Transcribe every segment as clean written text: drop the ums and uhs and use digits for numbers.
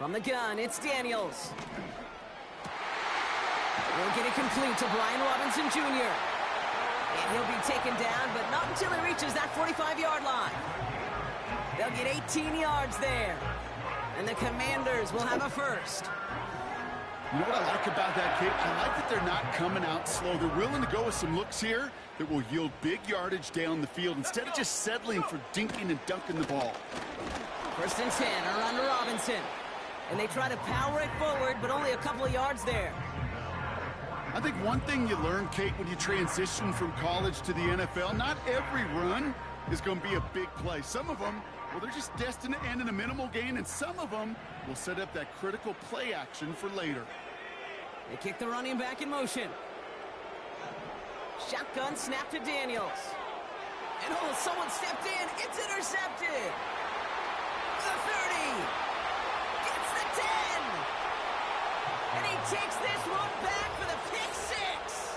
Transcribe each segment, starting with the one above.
From the gun, it's Daniels. We'll get it complete to Brian Robinson Jr. And he'll be taken down, but not until he reaches that 45-yard line. They'll get 18 yards there. And the Commanders will have a first. You know what I like about that, Kate? I like that they're not coming out slow. They're willing to go with some looks here that will yield big yardage down the field instead of just settling for dinking and dunking the ball. First and 10, around to Robinson. And they try to power it forward, but only a couple of yards there. I think one thing you learn, Kate, when you transition from college to the NFL, not every run is going to be a big play. Some of them, well, they're just destined to end in a minimal gain, and some of them will set up that critical play action for later. They kick the running back in motion. Shotgun snap to Daniels. And oh, someone stepped in. It's intercepted. The 30. Gets the 10. And he takes this one back for the pick six.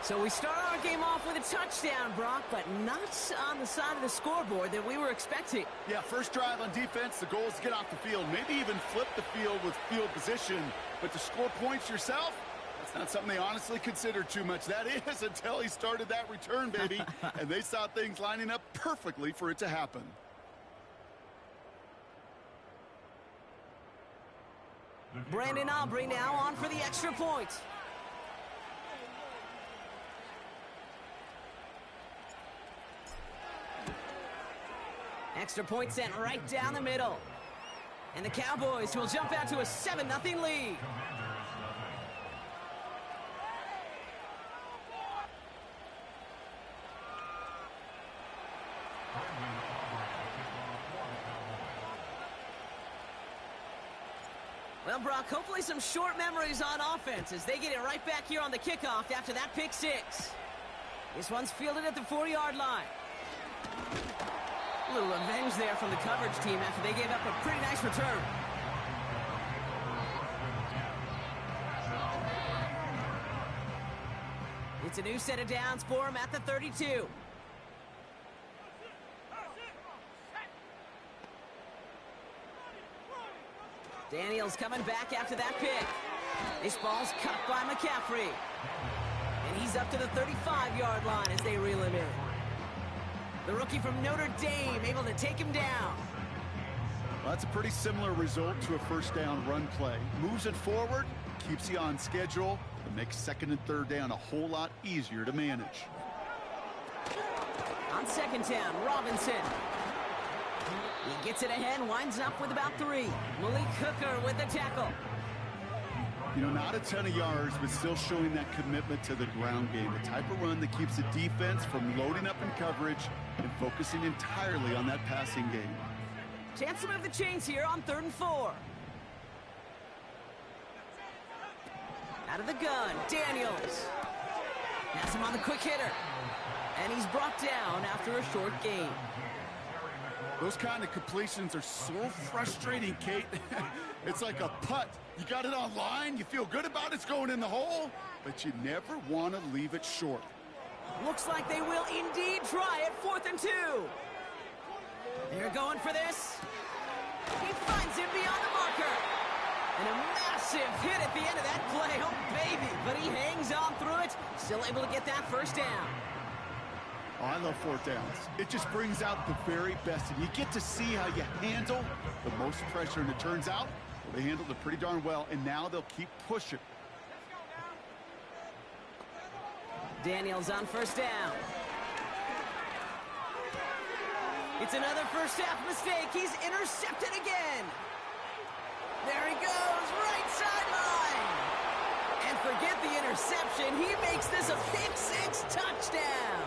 So we start our game off with a touchdown, Brock, but not on the side of the scoreboard that we were expecting. Yeah, first drive on defense, the goal is to get off the field, maybe even flip the field with field position. But to score points yourself, that's not something they honestly consider too much. That is until he started that return, baby. And they saw things lining up perfectly for it to happen. Brandon Aubrey now on for the extra point. Extra point sent right down the middle. And the Cowboys will jump out to a 7-0 lead. Well, Brock, hopefully some short memories on offense as they get it right back here on the kickoff after that pick six. This one's fielded at the 4-yard line. A little revenge there from the coverage team after they gave up a pretty nice return. It's a new set of downs for him at the 32. Daniels coming back after that pick. This ball's cut by McCaffrey. And he's up to the 35-yard line as they reel him in. The rookie from Notre Dame able to take him down. Well, that's a pretty similar result to a first down run play. Moves it forward, keeps you on schedule, and makes second and third down a whole lot easier to manage. On second down, Robinson. He gets it ahead, winds up with about 3. Malik Hooker with the tackle. You know, not a ton of yards, but still showing that commitment to the ground game. The type of run that keeps the defense from loading up in coverage and focusing entirely on that passing game. Chance to move the chains here on 3rd and 4. Out of the gun, Daniels. Has him on the quick hitter. And he's brought down after a short gain. Those kind of completions are so frustrating, Kate. It's like a putt. You got it on line, you feel good about it's going in the hole, but you never want to leave it short. Looks like they will indeed try it. 4th and 2. They're going for this. He finds him beyond the marker. And a massive hit at the end of that play. Oh, baby. But he hangs on through it. Still able to get that first down. Oh, I love 4th downs. It just brings out the very best. And you get to see how you handle the most pressure. And it turns out they handled it pretty darn well. And now they'll keep pushing. Daniels on first down. It's another first half mistake. He's intercepted again. There he goes, right sideline. And forget the interception. He makes this a pick six touchdown.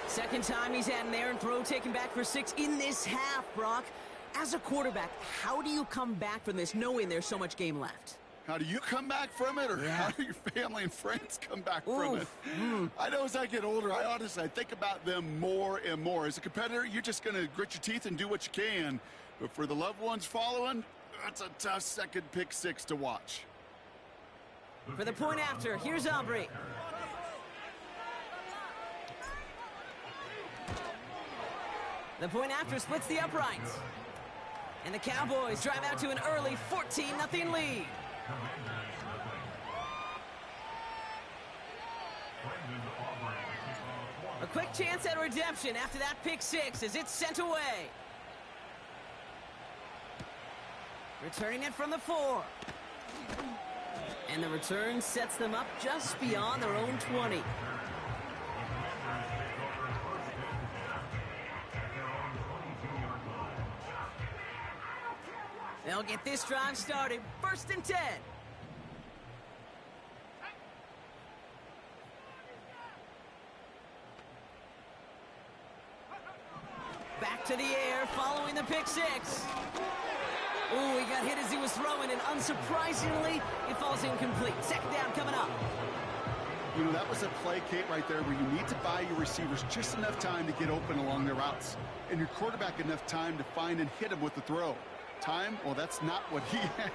Second time he's had an errant throw taken back for 6 in this half, Brock. As a quarterback, how do you come back from this knowing there's so much game left? How do you come back from it, or how do your family and friends come back from it? I know as I get older, I think about them more and more. As a competitor, you're just going to grit your teeth and do what you can. But for the loved ones following, that's a tough second pick six to watch. For the point after, here's Aubrey. The point after splits the uprights. And the Cowboys drive out to an early 14-0 lead. A quick chance at redemption after that pick six as it's sent away. Returning it from the 4. And the return sets them up just beyond their own 20. They'll get this drive started. 1st and 10. Back to the air following the pick six. Ooh, he got hit as he was throwing, and unsurprisingly, it falls incomplete. 2nd down coming up. You know, that was a play, Kate, right there where you need to buy your receivers just enough time to get open along their routes, and your quarterback enough time to find and hit him with the throw. Time? Well, that's not what he had.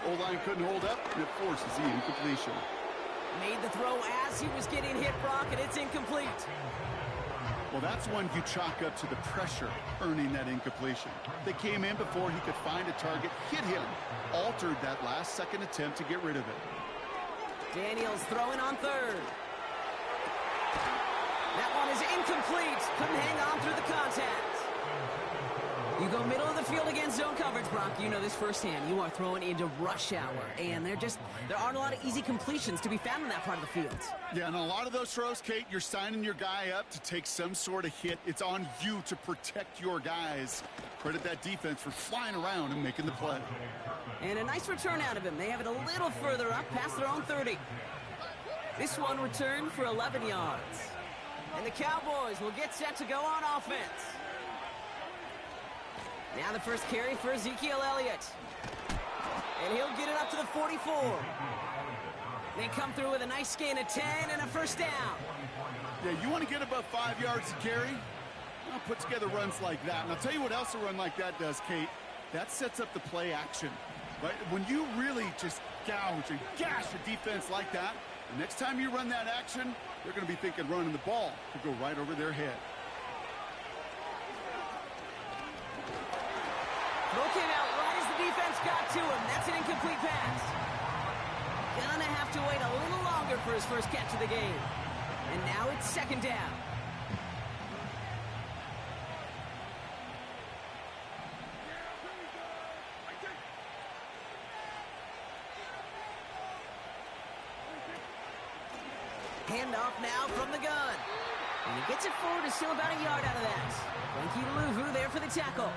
O-line couldn't hold up, and it forces the incompletion. Made the throw as he was getting hit, Brock, and it's incomplete. Well, that's one you chalk up to the pressure earning that incompletion. They came in before he could find a target, hit him, altered that last-second attempt to get rid of it. Daniels throwing on 3rd. That one is incomplete. Couldn't hang on through the contact. You go middle of the field against zone coverage, Brock. You know this firsthand. You are throwing into rush hour, and there aren't a lot of easy completions to be found in that part of the field. Yeah, and a lot of those throws, Kate, you're signing your guy up to take some sort of hit. It's on you to protect your guys. Credit that defense for flying around and making the play. And a nice return out of him. They have it a little further up past their own 30. This one returned for 11 yards. And the Cowboys will get set to go on offense. Now the first carry for Ezekiel Elliott. And he'll get it up to the 44. They come through with a nice gain of 10 and a 1st down. Yeah, you want to get above 5 yards to carry? Well, put together runs like that. And I'll tell you what else a run like that does, Kate. That sets up the play action. Right? When you really just gouge and gash a defense like that, the next time you run that action, they're going to be thinking running the ball could go right over their head. Throw came out right as the defense got to him. That's an incomplete pass. Gonna have to wait a little longer for his first catch of the game. And now it's 2nd down. Handoff now from the gun. And he gets it forward to still about a yard out of that. Frankie Luvu there for the tackle.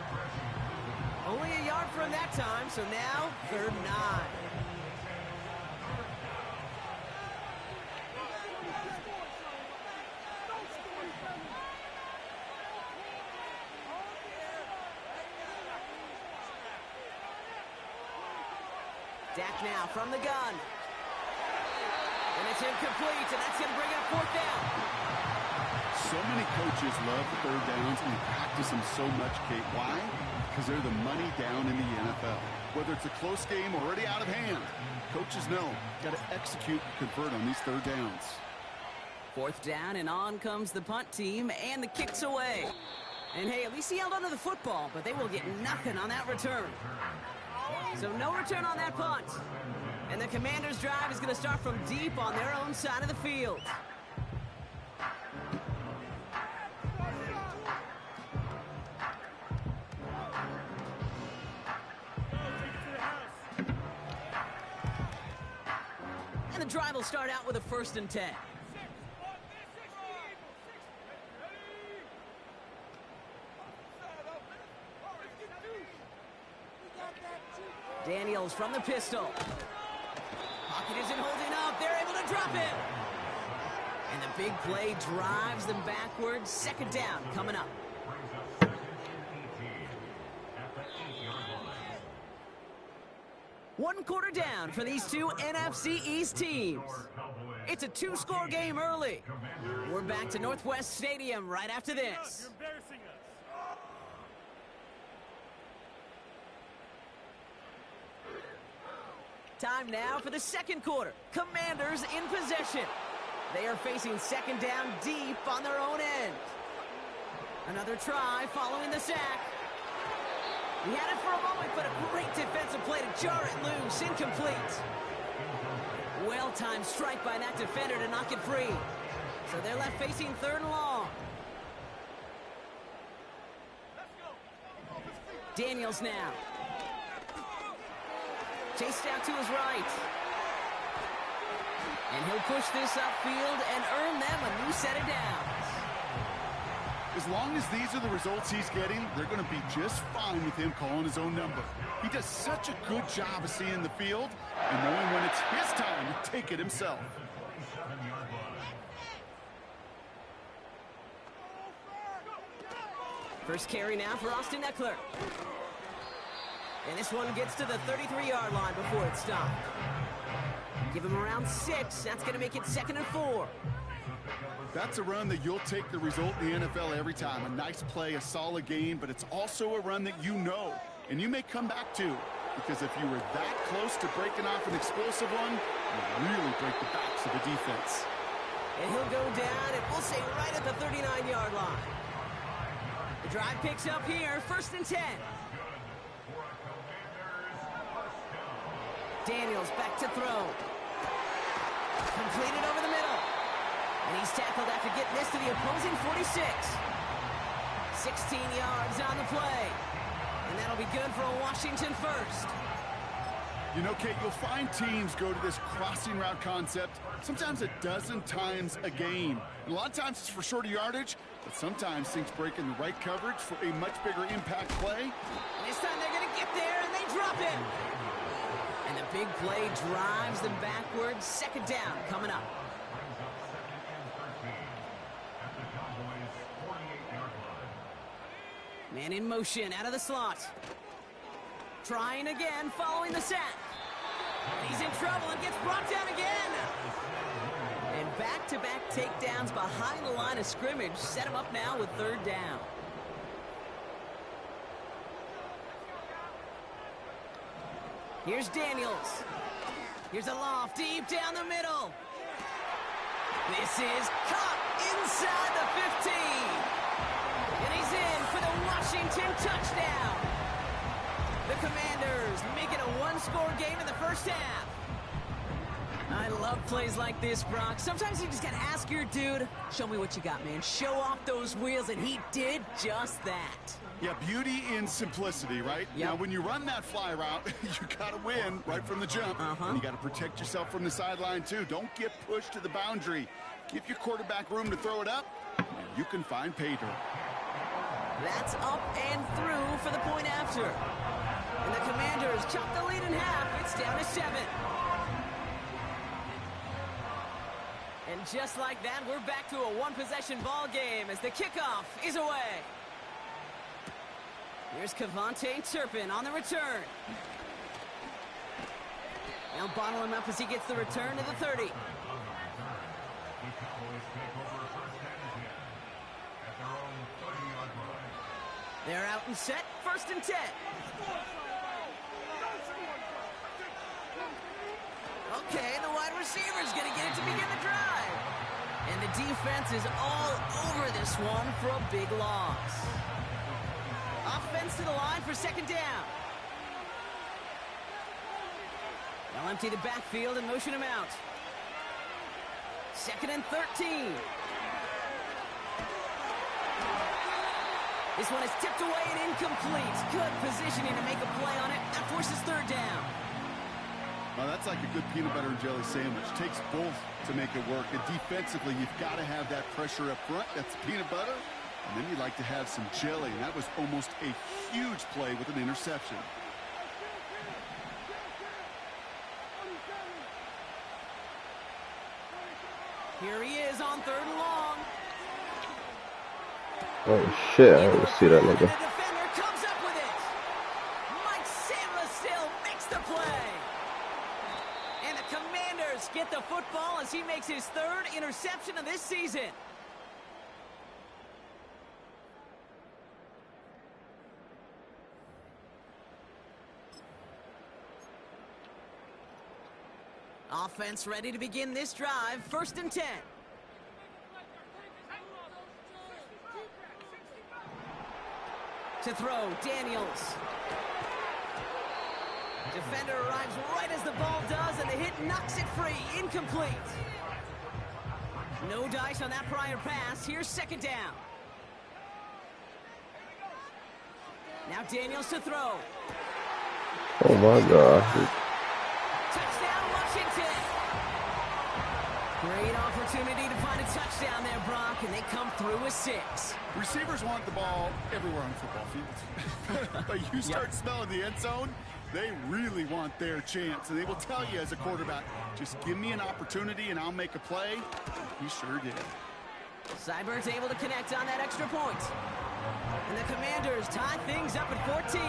Only a yard for him that time, so now 3rd and 9. Dak now from the gun. And it's incomplete, and that's going to bring up 4th down. So many coaches love the 3rd downs and practice them so much, Kate. Why? Because they're the money down in the NFL. Whether it's a close game or already out of hand, coaches know got to execute and convert on these 3rd downs. 4th down, and on comes the punt team, and the kick's away. And hey, at least he held onto the football, but they will get nothing on that return. So no return on that punt. And the Commanders' drive is going to start from deep on their own side of the field. And the drive will start out with a 1st and 10. Daniels from the pistol. Pocket isn't holding up. They're able to drop it. And the big play drives them backwards. 2nd down coming up. One quarter down for these two NFC East teams. It's a 2-score game early. We're back to Northwest Stadium right after this. Time now for the 2nd quarter. Commanders in possession. They are facing 2nd down deep on their own end. Another try following the sack. He had it for a moment, but a great defensive play to jar it loose. Incomplete. Well-timed strike by that defender to knock it free. So they're left facing 3rd and long. Daniels now. Chased out to his right. And he'll push this upfield and earn them a new set of downs. As long as these are the results he's getting, they're going to be just fine with him calling his own number. He does such a good job of seeing the field and knowing when it's his time to take it himself. First carry now for Austin Eckler. And this one gets to the 33-yard line before it's stopped. Give him around 6. That's going to make it 2nd and 4. That's a run that you'll take the result in the NFL every time. A nice play, a solid gain, but it's also a run that you know, and you may come back to. Because if you were that close to breaking off an explosive one, you really break the backs of the defense. And he'll go down, and we'll say right at the 39-yard line. The drive picks up here, 1st and 10. Daniels back to throw. Completed over the middle. And he's tackled after getting this to the opposing 46. 16 yards on the play. And that'll be good for a Washington first. You know, Kate, you'll find teams go to this crossing route concept sometimes a dozen times a game. And a lot of times it's for shorter yardage, but sometimes things break in the right coverage for a much bigger impact play. And this time they're going to get there, and they drop it. And the big play drives them backwards. 2nd down coming up. Man in motion out of the slot. Trying again, following the sack. He's in trouble and gets brought down again. And back-to-back takedowns behind the line of scrimmage set him up now with 3rd down. Here's Daniels. Here's a loft deep down the middle. This is caught inside the 15. And he's in for the Washington touchdown. The Commanders make it a 1-score game in the first half. I love plays like this, Brock. Sometimes you just got to ask your dude, show me what you got, man. Show off those wheels, and he did just that. Yeah, beauty in simplicity, right? Yep. Now, when you run that fly route, you got to win right from the jump. And you got to protect yourself from the sideline, too. Don't get pushed to the boundary. Give your quarterback room to throw it up, and you can find pay dirt. That's up and through for the point after. And the Commanders chop the lead in half. It's down to 7. And just like that, we're back to a 1-possession ball game as the kickoff is away. Here's Kevontae Turpin on the return. They'll bottle him up as he gets the return to the 30. They're out and set, 1st and 10. Okay, the wide receiver's going to get it to begin the drive. And the defense is all over this one for a big loss. Offense to the line for 2nd down. They'll empty the backfield and motion him out. 2nd and 13. This one is tipped away and incomplete. Good positioning to make a play on it. That forces 3rd down. Well, that's like a good peanut butter and jelly sandwich. Takes both to make it work. And defensively, you've got to have that pressure up front. That's peanut butter. And then you'd like to have some jelly. And that was almost a huge play with an interception. Here he is on 3rd and long. Oh shit, I didn't see that nigga. The defender comes up with it. Mike Samuel makes the play. And the Commanders get the football as he makes his 3rd interception of this season. Offense ready to begin this drive. 1st and 10. To throw, Daniels. Defender arrives right as the ball does, and the hit knocks it free. Incomplete. No dice on that prior pass. Here's second down. Now Daniels to throw. Oh my God. Touchdown, Washington. Great opportunity to find a touchdown there, Brock, and they come through with 6. Receivers want the ball everywhere on the football field. But you start smelling the end zone, they really want their chance. And they will tell you as a quarterback, just give me an opportunity and I'll make a play. He sure did. Seibert's able to connect on that extra point. And the Commanders tie things up at 14.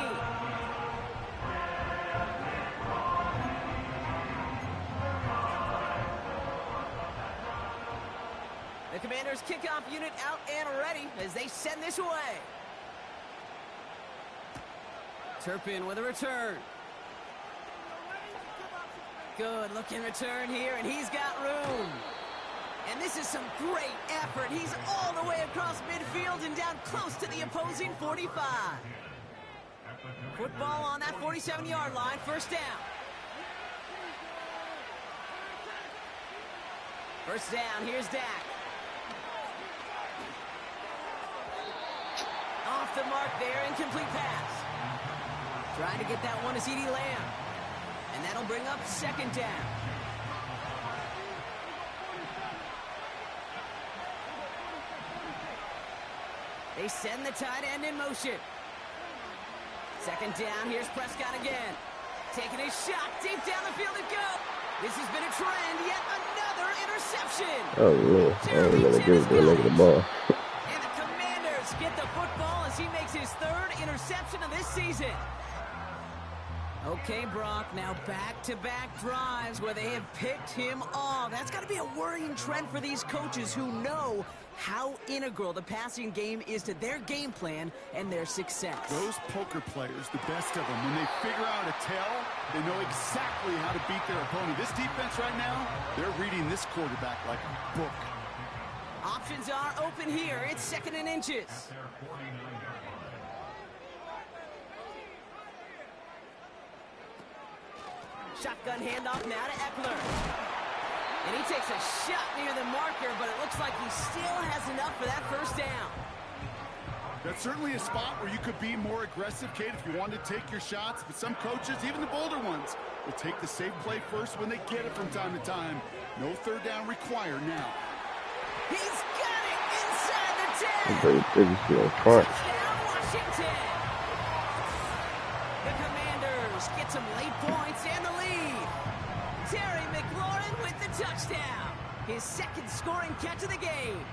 The Commanders kickoff unit out and ready as they send this away. Turpin with a return. Good looking return here, and he's got room. And this is some great effort. He's all the way across midfield and down close to the opposing 45. Football on that 47-yard line, first down. First down, here's Dak. Off the mark there, incomplete pass. Trying to get that one to CeeDee Lamb. And that'll bring up second down. They send the tight end in motion. Second down, here's Prescott again. Taking a shot, deep down the field it goes. This has been a trend, yet another interception. Oh, yeah. I ain't gonna give the leg of the ball. And the Commanders get the football as he makes his 3rd interception of this season. Okay, Brock, now back-to-back drives where they have picked him off. That's got to be a worrying trend for these coaches who know how integral the passing game is to their game plan and their success. Those poker players, the best of them, when they figure out a tell, they know exactly how to beat their opponent. This defense right now, they're reading this quarterback like a book. Options are open here. It's 2nd and inches. Shotgun handoff now to Eckler. And he takes a shot near the marker, but it looks like he still has enough for that first down. That's certainly a spot where you could be more aggressive, Kate, if you wanted to take your shots. But some coaches, even the bolder ones, will take the safe play first when they get it from time to time. No third down required now. He's got it inside the 10. Touchdown, Washington. The Commanders get some late points and the lead. Terry McLaurin with the touchdown. His 2nd scoring catch of the game.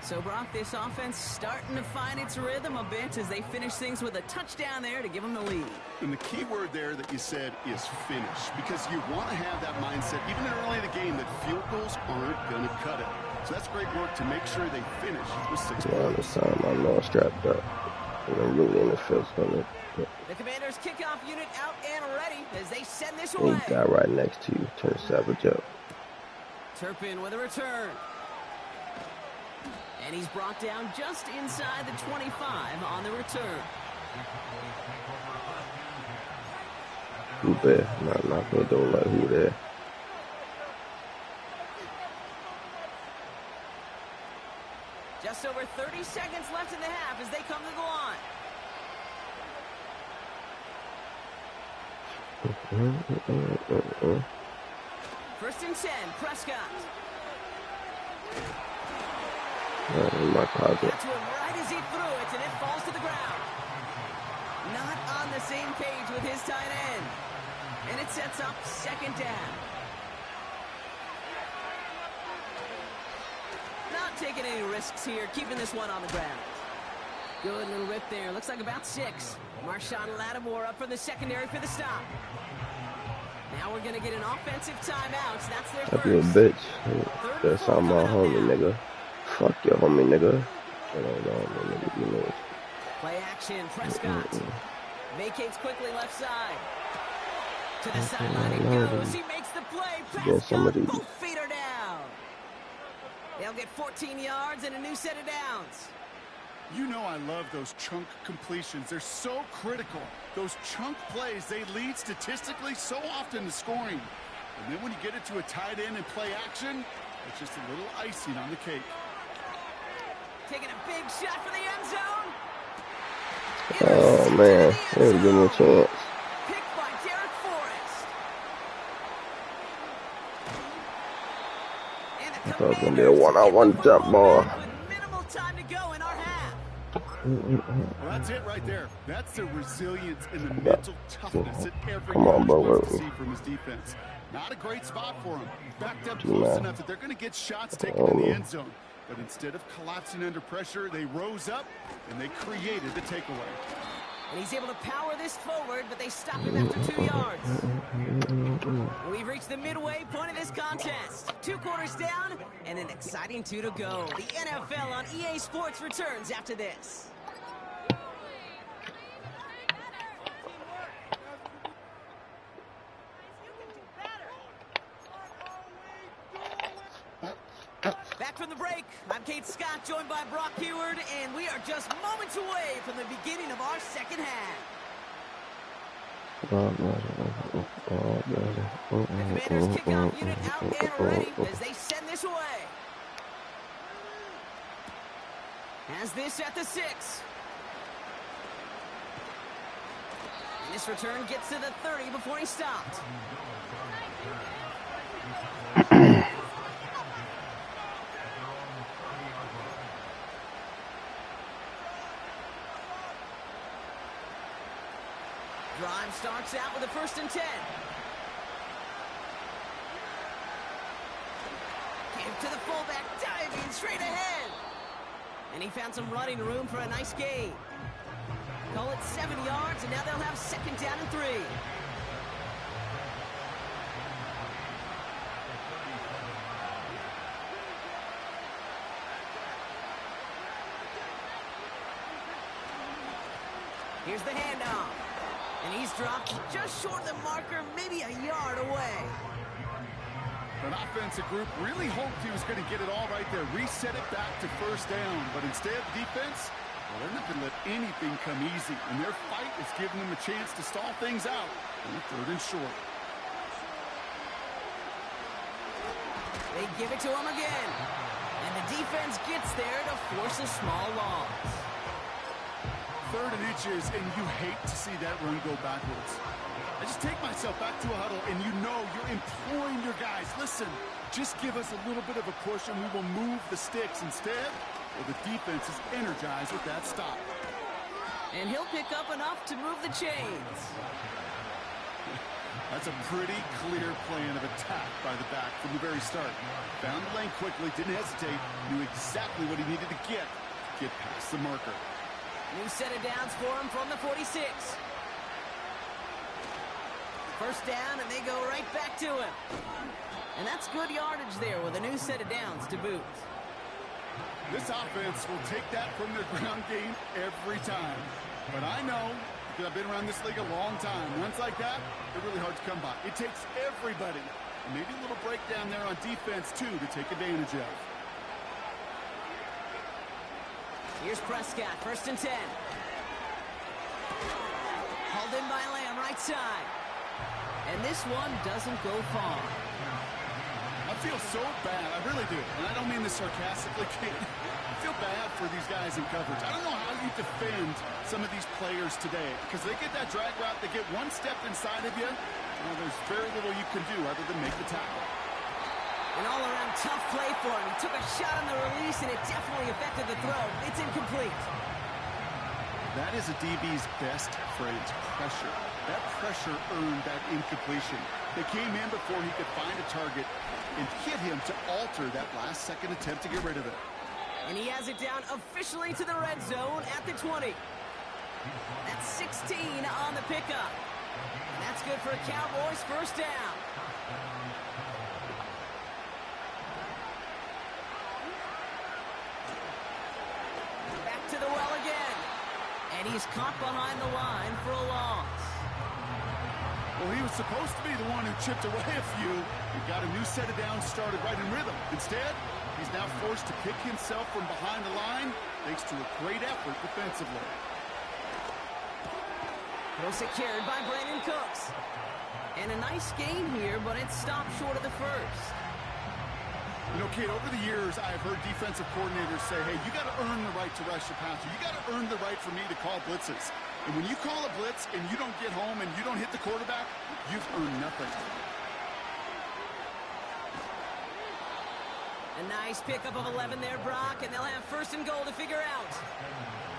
So, Brock, this offense starting to find its rhythm a bit as they finish things with a touchdown there to give them the lead. And the key word there that you said is finish, because you want to have that mindset, even early in the game, that field goals aren't going to cut it. So that's great work to make sure they finish with 6 points. This time I know I strapped up. I'm really in the field on it. The Commanders kickoff unit out and ready as they send this Any away. guy right next to you, turn savage up. Turpin with a return. And he's brought down just inside the 25 on the return. Who there? Not gonna do like who there. Just over 30 seconds left in the half as they come to the line. First and 10, Prescott. In my closet. Got to him right as he threw it, and it falls to the ground. Not on the same page with his tight end. And it sets up second down. Not taking any risks here, keeping this one on the ground. Good little rip there. Looks like about 6. Marshawn Lattimore up from the secondary for the stop. Now we're going to get an offensive timeout. That's their first. You a bitch. That's how my homie, nigga. Fuck your homie, nigga. You know. Play action, Prescott. Vacates quickly left side. To the sideline it goes. He makes the play. Prescott, both feet are down. They'll get 14 yards and a new set of downs. You know I love those chunk completions. They're so critical. Those chunk plays, they lead statistically so often to scoring. And then when you get it to a tight end and play action, it's just a little icing on the cake. Taking a big shot for the end zone. Oh, man. They didn't give me a chance. Picked by Derek Forrest. And I thought it was going to be a one-on-one jump ball. With minimal time to go in our half. Well, that's it right there. That's the resilience and the mental toughness that every Come on, coach bro. wants to see from his defense. Not a great spot for him. Backed up close enough that they're going to get shots taken in the end zone. But instead of collapsing under pressure, they rose up and they created the takeaway. And he's able to power this forward, but they stop him after 2 yards. We've reached the midway point of this contest. 2 quarters down and an exciting 2 to go. The NFL on EA Sports returns after this. Back from the break, I'm Kate Scott, joined by Brock Heward, and we are just moments away from the beginning of our second half. The Commanders kickoff unit out and ready as they send this away. Has this at the 6. And this return gets to the 30 before he stopped. Drive starts out with a 1st and 10. Give to the fullback, diving straight ahead. And he found some running room for a nice gain. Call it 7 yards, and now they'll have 2nd down and 3. Here's the handoff. And he's dropped just short of the marker, maybe a yard away. An offensive group really hoped he was going to get it all right there, reset it back to 1st down. But instead, defense, well, they're not going to let anything come easy. And their fight is giving them a chance to stall things out on 3rd and short. They give it to him again. And the defense gets there to force a small loss. 3rd and inches, and you hate to see that run go backwards. I just take myself back to a huddle, and you know you're imploring your guys, listen, just give us a little bit of a push, and we will move the sticks. Instead, well, the defense is energized with that stop. And he'll pick up enough to move the chains. That's a pretty clear plan of attack by the back from the very start. Found the lane quickly, didn't hesitate, knew exactly what he needed to get past the marker. New set of downs for him from the 46. 1st down, and they go right back to him. And that's good yardage there with a new set of downs to boot. This offense will take that from their ground game every time. But I know, because I've been around this league a long time, runs like that, they're really hard to come by. It takes everybody, and maybe a little breakdown there on defense, too, to take advantage of. Here's Prescott, 1st and 10. Hauled in by Lamb, right side. And this one doesn't go far. I feel so bad, I really do. And I don't mean this sarcastically, Kate. I feel bad for these guys in coverage. I don't know how you defend some of these players today, because they get that drag route, they get one step inside of you, well, there's very little you can do other than make the tackle. An all-around tough play for him. He took a shot on the release, and it definitely affected the throw. It's incomplete. That is a DB's best phrase, pressure. That pressure earned that incompletion. They came in before he could find a target and hit him to alter that last-second attempt to get rid of it. And he has it down officially to the red zone at the 20. That's 16 on the pickup. And that's good for a Cowboys 1st down. Back to the well again. And he's caught behind the line for a loss. Well, he was supposed to be the one who chipped away a few. He got a new set of downs started right in rhythm. Instead, He's now forced to pick himself from behind the line thanks to a great effort defensively. Well secured by Brandon Cooks. And a nice gain here, but it stopped short of the first. You know, Kate, over the years, I've heard defensive coordinators say, hey, you got to earn the right to rush the passer. You got to earn the right for me to call blitzes. And when you call a blitz and you don't get home and you don't hit the quarterback, you've earned nothing. A nice pickup of 11 there, Brock, and they'll have first and goal to figure out.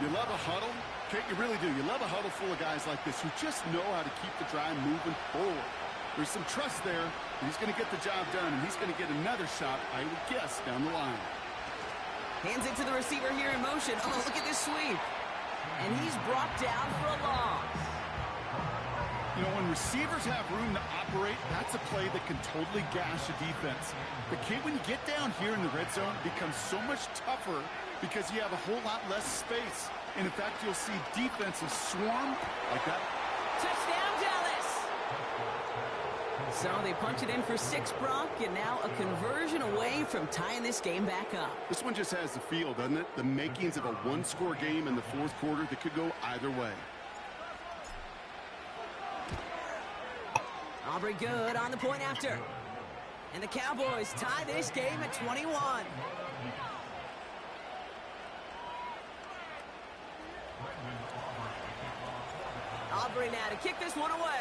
You love a huddle? Kate, you really do. You love a huddle full of guys like this who just know how to keep the drive moving forward. There's some trust there. He's going to get the job done, and he's going to get another shot, I would guess, down the line. Hands it to the receiver here in motion. Oh, look at this sweep. And he's brought down for a loss. You know, when receivers have room to operate, that's a play that can totally gash a defense. But, Kate, when you get down here in the red zone, it becomes so much tougher because you have a whole lot less space. And, in fact, you'll see defenses swarm like that. Touchdown, Dallas! So they punch it in for 6, Brock, and now a conversion away from tying this game back up. This one just has the feel, doesn't it? The makings of a one-score game in the fourth quarter that could go either way. Aubrey good on the point after. And the Cowboys tie this game at 21. Aubrey now to kick this one away.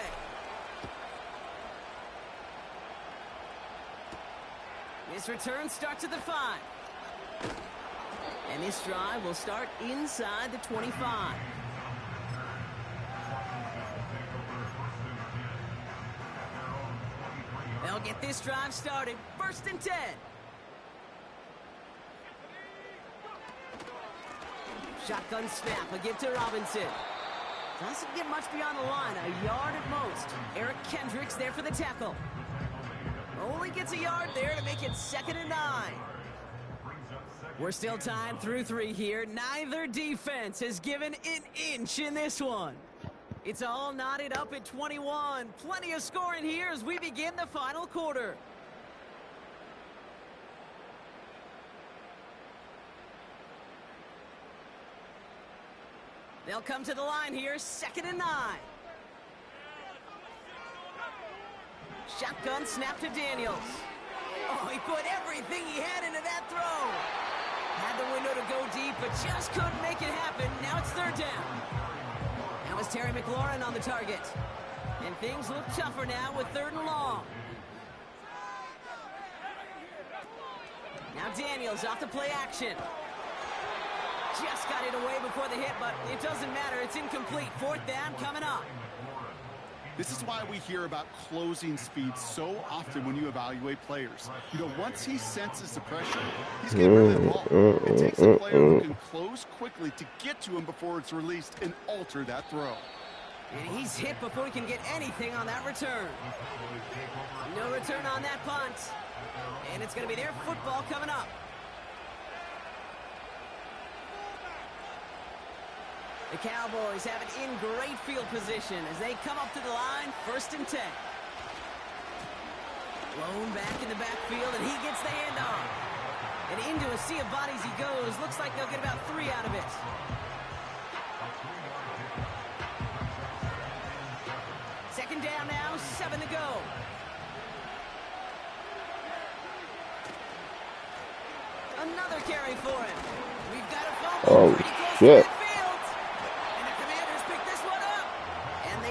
This return starts at the 5. And this drive will start inside the 25. They'll get this drive started. First and 10. Shotgun snap. A give to Robinson. Doesn't get much beyond the line. A yard at most. Eric Kendricks there for the tackle. Only gets a yard there to make it 2nd and 9. We're still tied through 3 here. Neither defense has given an inch in this one. It's all knotted up at 21. Plenty of scoring here as we begin the final quarter. They'll come to the line here, 2nd and 9. Shotgun snap to Daniels. Oh, he put everything he had into that throw. Had the window to go deep, but just couldn't make it happen. Now it's 3rd down. That was Terry McLaurin on the target. And things look tougher now with 3rd and long. Now Daniels off the play action. Just got it away before the hit, but it doesn't matter. It's incomplete. 4th down coming up. This is why we hear about closing speed so often when you evaluate players. You know, once he senses the pressure, he's getting rid of the ball. It takes a player who can close quickly to get to him before it's released and alter that throw. And he's hit before he can get anything on that return. No return on that punt. And it's going to be their football coming up. The Cowboys have it in great field position as they come up to the line, 1st and 10. Blown back in the backfield, and he gets the handoff. And into a sea of bodies he goes. Looks like they'll get about 3 out of it. Second down now, 7 to go. Another carry for him. We've got a fumble pretty close to midfield.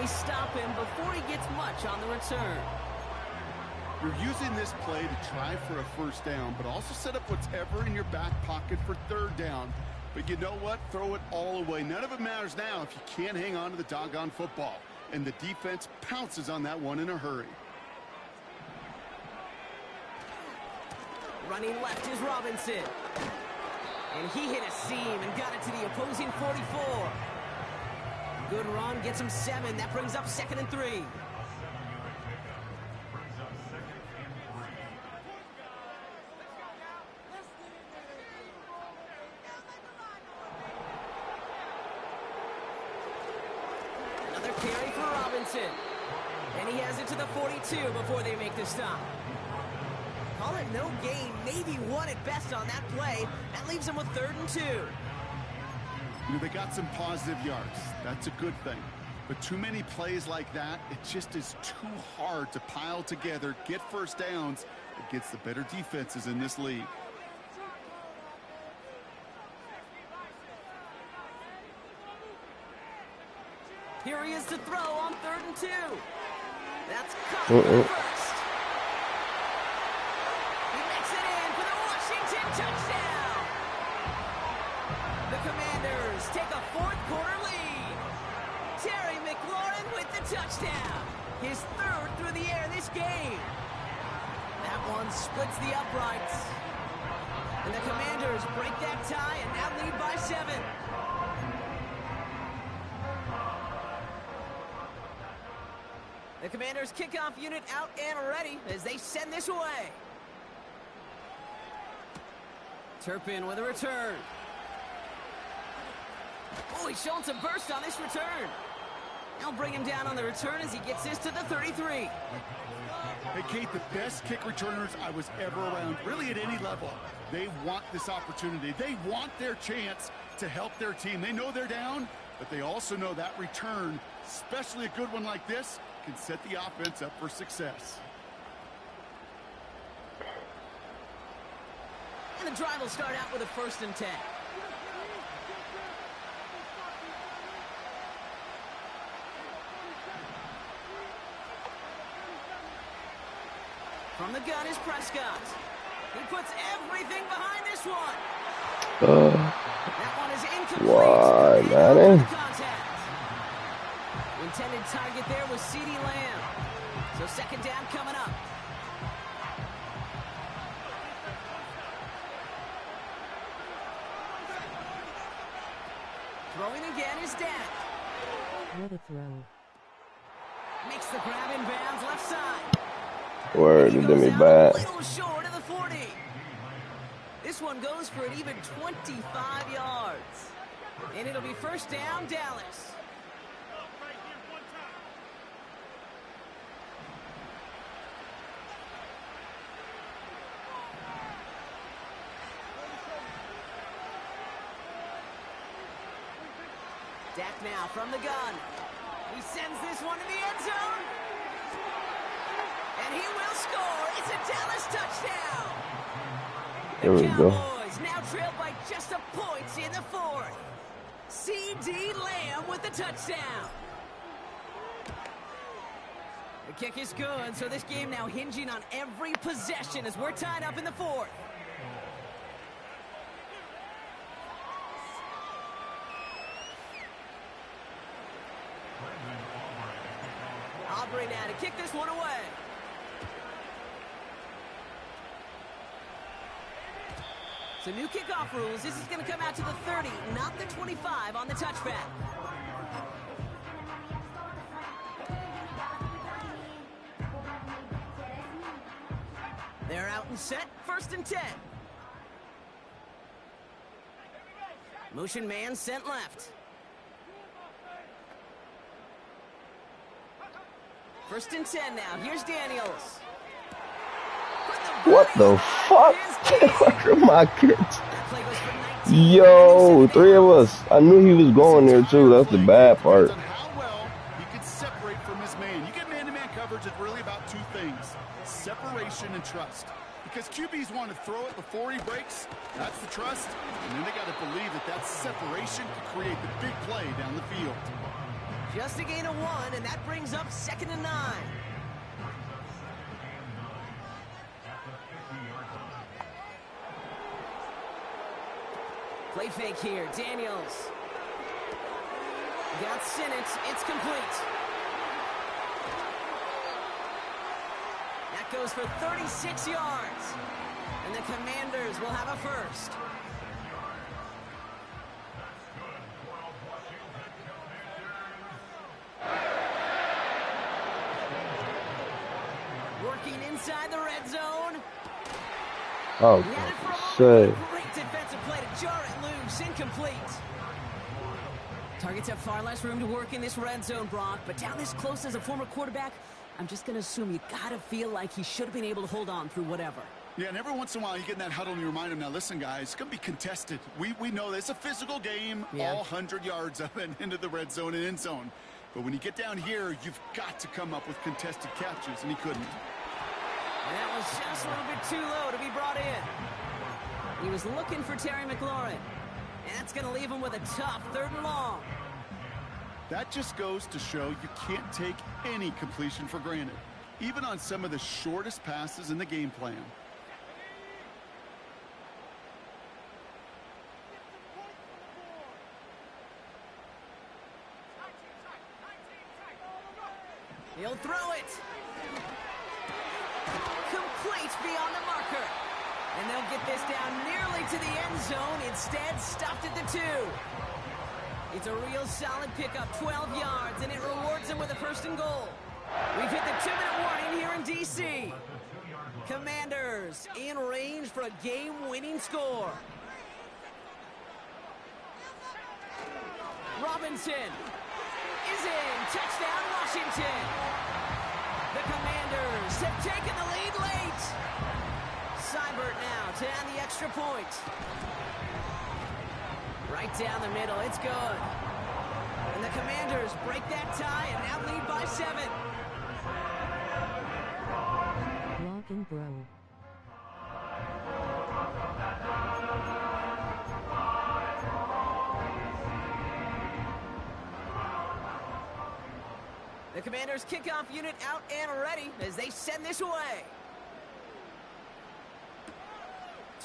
Stop him before he gets much on the return. You're using this play to try for a 1st down, but also set up whatever in your back pocket for 3rd down. But you know what? Throw it all away. None of it matters now if you can't hang on to the doggone football. And the defense pounces on that one in a hurry. Running left is Robinson. And he hit a seam and got it to the opposing 44. Good run, gets him 7. That brings up 2nd and 3. Another carry for Robinson. And he has it to the 42 before they make the stop. Call it no gain, maybe one at best on that play. That leaves them with 3rd and 2. You know, they got some positive yards. That's a good thing. But too many plays like that, it just is too hard to pile together, get first downs against the better defenses in this league. Here he is to throw on 3rd and 2. That's caught for the first. He makes it in for the Washington touchdown. The Commanders take a 4th quarter lead. Terry McLaurin with the touchdown. His 3rd through the air this game. That one splits the uprights. And the Commanders break that tie and now lead by 7. The Commanders' kickoff unit out and ready as they send this away. Turpin with a return. Oh, he's showing some burst on this return. They'll bring him down on the return as he gets this to the 33. Hey, Kate, the best kick returners I was ever around, really at any level, they want this opportunity. They want their chance to help their team. They know they're down, but they also know that return, especially a good one like this, can set the offense up for success. And the drive will start out with a 1st and 10. From the gun is Prescott. He puts everything behind this one. That one is incomplete. Why, man? Intended target there was CeeDee Lamb. So 2nd down coming up. Throwing again is Dak. Another throw. Makes the grab in bounds left side. Word, you did me bad. A little short of the 40. This one goes for an even 25 yards. And it'll be 1st down, Dallas. Dak now from the gun. He sends this one to the end zone. And he will score. It's a Dallas touchdown. There we go. Cowboys now trailed by just a point in the 4th. CeeDee Lamb with the touchdown. The kick is good, so this game now hinging on every possession as we're tied up in the 4th. Aubrey now to kick this one away. So new kickoff rules. This is going to come out to the 30, not the 25 on the touchback. They're out and set. 1st and 10. Motion man sent left. 1st and 10 now. Here's Daniels. What the fuck? Look at my kids. Yo, 3 of us. I knew he was going there too. That's the bad part. How well he could separate from his man. You get man-to-man coverage, it's really about 2 things: separation and trust. Because QBs want to throw it before he breaks. That's the trust. And then they got to believe that that separation can create the big play down the field. Just a gain of 1, and that brings up 2nd and 9. Play fake here. Daniels. Got Sinnott. It's complete. That goes for 36 yards. And the Commanders will have a 1st. Working inside the red zone. Oh, shit. Great defensive play to jar it loose. Incomplete. Targets have far less room to work in this red zone, Brock. But down this close as a former quarterback, I'm just going to assume you got to feel like he should have been able to hold on through whatever. Yeah, and every once in a while you get in that huddle and you remind them, now listen, guys, it's going to be contested. We know that it's a physical game, all 100 yards up and into the red zone and end zone. But when you get down here, you've got to come up with contested catches, and he couldn't. That was just a little bit too low to be brought in. He was looking for Terry McLaurin. And that's going to leave him with a tough 3rd and long. That just goes to show you can't take any completion for granted, even on some of the shortest passes in the game plan. He'll throw it. Complete beyond the marker. And they'll get this down nearly to the end zone. Instead, stopped at the 2. It's a real solid pickup, 12 yards, and it rewards them with a 1st and goal. We've hit the 2-minute warning here in D.C. Commanders in range for a game-winning score. Robinson is in. Touchdown, Washington. The Commanders have taken the lead late. Seibert now to add the extra point. Right down the middle, it's good. And the Commanders break that tie and now lead by 7. Lock and bro. The Commanders kickoff unit out and ready as they send this away.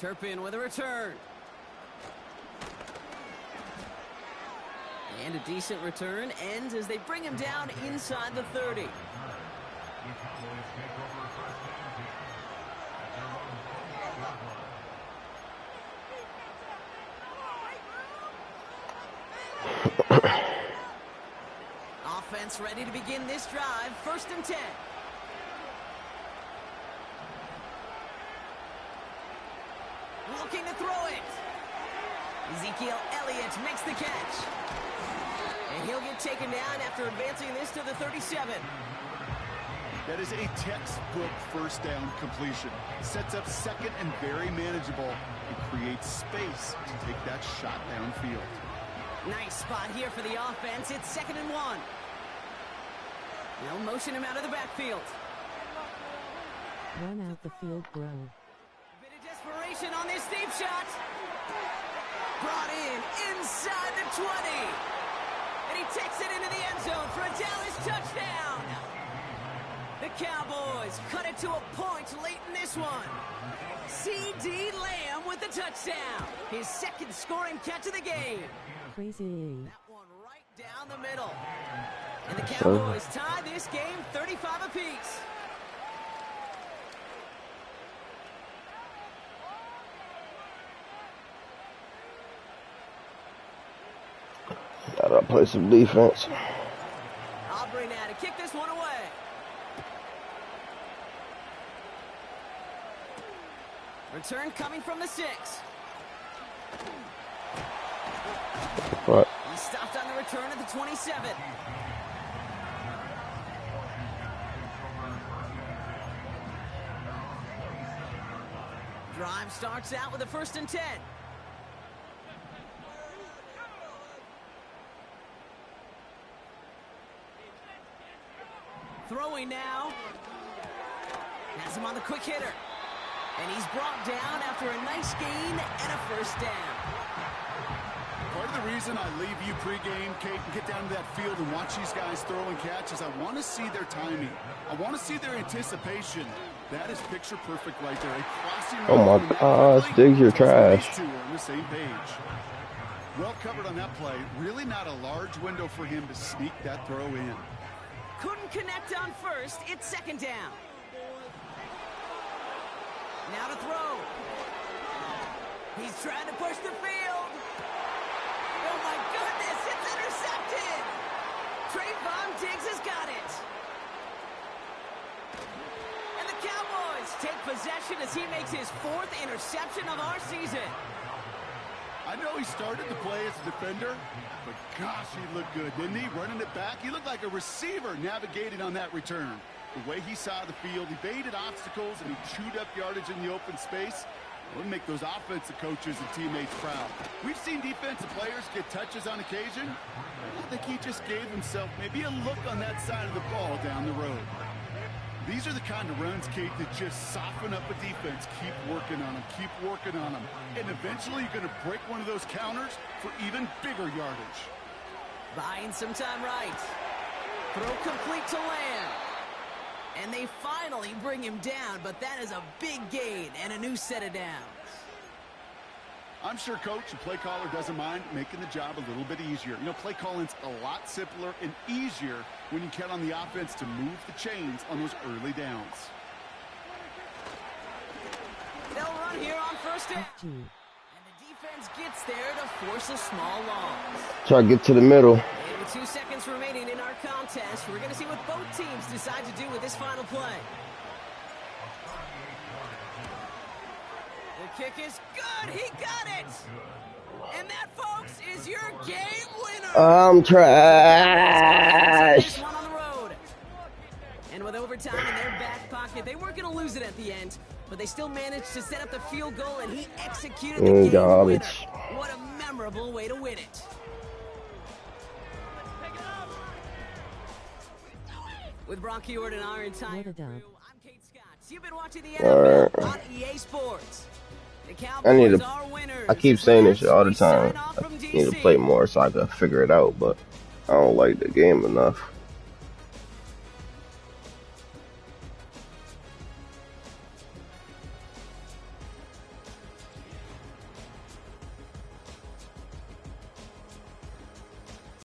Turpin with a return. And a decent return ends as they bring him down inside the 30. Offense ready to begin this drive. 1st and 10. Looking to throw it. Ezekiel Elliott makes the catch. And he'll get taken down after advancing this to the 37. That is a textbook 1st down completion. Sets up 2nd and very manageable and creates space to take that shot downfield. Nice spot here for the offense. It's 2nd and 1. They'll motion him out of the backfield. Run out the field, bro. Bit of desperation on this deep shot. Brought in inside the 20. And he takes it into the end zone for a Dallas touchdown. The Cowboys cut it to a point late in this one. C.D. Lamb with the touchdown. His 2nd scoring catch of the game. Crazy. That one right down the middle. And the Cowboys tie this game 35 apiece. Gotta play some defense. Aubrey now to kick this one away. Return coming from the 6. What? He stopped on the return at the 27. Drive starts out with a 1st and 10. Throwing now. Has him on the quick hitter. And he's brought down after a nice gain and a 1st down. Part of the reason I leave you pregame, Kate, and get down to that field and watch these guys throw and catch is I want to see their timing. I want to see their anticipation. That is picture perfect right there. A crossing Oh my gosh, Diggs, you're trash. These two are on the same page. Well covered on that play. Really not a large window for him to sneak that throw in. Couldn't connect on 1st. It's 2nd down. Now to throw. He's trying to push the field. Oh my goodness, it's intercepted. Trayvon Diggs has got it. And the Cowboys take possession as he makes his 4th interception of our season. I know he started to play as a defender, but gosh, he looked good, didn't he? Running it back, he looked like a receiver navigating on that return. The way he saw the field, he baited obstacles and he chewed up yardage in the open space. It would make those offensive coaches and teammates proud. We've seen defensive players get touches on occasion. I think he just gave himself maybe a look on that side of the ball down the road. These are the kind of runs, Kate, that just soften up a defense. Keep working on them, keep working on them. And eventually you're going to break one of those counters for even bigger yardage. Buying some time right. Throw complete to Lamb. And they finally bring him down, but that is a big gain and a new set of downs. I'm sure coach and play caller doesn't mind making the job a little bit easier. You know, play calling's a lot simpler and easier when you count on the offense to move the chains on those early downs. They'll run here on first down. And the defense gets there to force a small loss. Try to get to the middle. And with 2 seconds remaining in our contest, we're going to see what both teams decide to do with this final play. The kick is good. He got it. And that, folks, is your game winner. I'm trash. This one on the road. And with overtime in their back pocket, they weren't going to lose it at the end, but they still managed to set up the field goal, and he executed the game winner. What a memorable way to win it. With Bronchi Ord and our entire crew, I'm Kate Scott. You've been watching the NFL on EA Sports. The Cowboys are winners. I keep saying this shit all the time. I need to play more so I can figure it out, but I don't like the game enough.